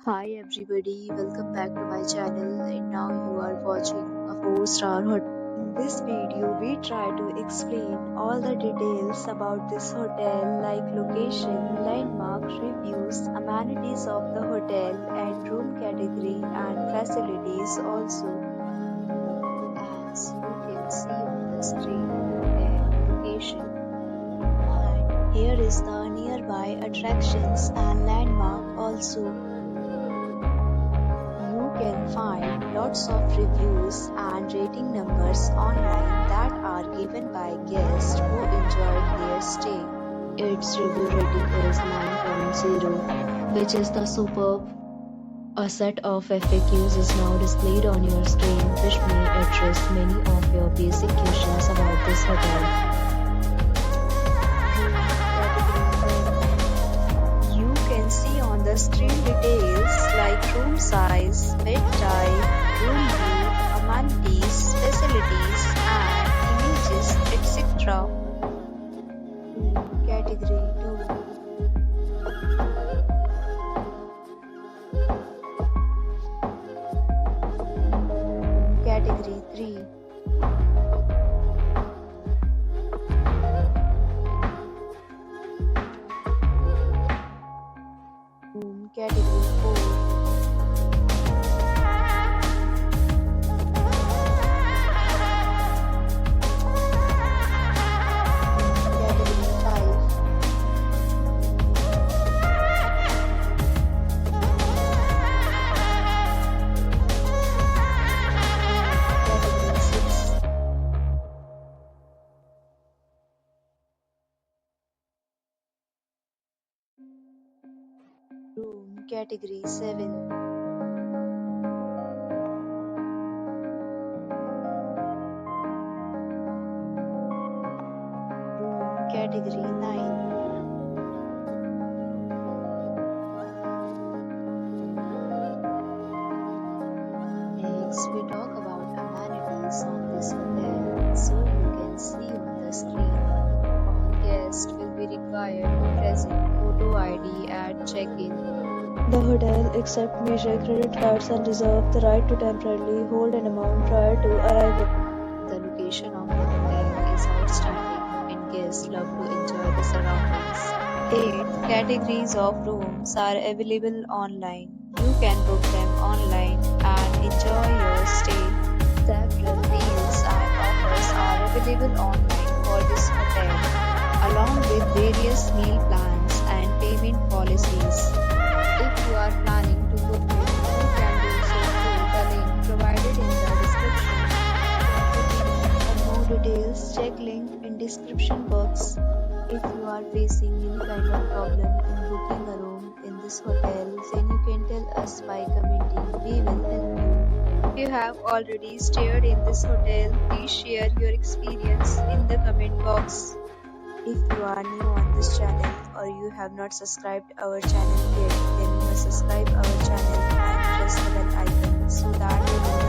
Hi everybody, welcome back to my channel and now you are watching a 4-star hotel. In this video, we try to explain all the details about this hotel like location, landmark, reviews, amenities of the hotel and room category and facilities also. As you can see on the screen, hotel location. And here is the nearby attractions and landmark also. You can find lots of reviews and rating numbers online that are given by guests who enjoyed their stay. Its review rating is 9.0, which is the superb. A set of FAQs is now displayed on your screen, which may address many of your basic questions about this hotel. You can see on the screen details like room size, bed type, room view, amenities, facilities, and images, etc. Category 2. Category 3. Category 4. Category 5. Category 6. Room Category 7. Room Category 9. Next, we talk about amenities of this hotel. So you can see on the screen, all guests will be required to present photo ID at check-in. The hotel accepts major credit cards and reserves the right to temporarily hold an amount prior to arrival. The location of the hotel is outstanding and guests love to enjoy the surroundings. 8 categories of rooms are available online. You can book them online and enjoy your stay. Several deals and offers are available online for this hotel, along with various meal plans and payment policies. If you are planning to book it, you can do so through the link provided in the description. For more details, check link in description box. If you are facing any kind of problem in booking a room in this hotel, then you can tell us by commenting. We will help you. If you have already stayed in this hotel, please share your experience in the comment box. If you are new on this channel or you have not subscribed our channel yet, then you must subscribe our channel and press the bell icon so that you will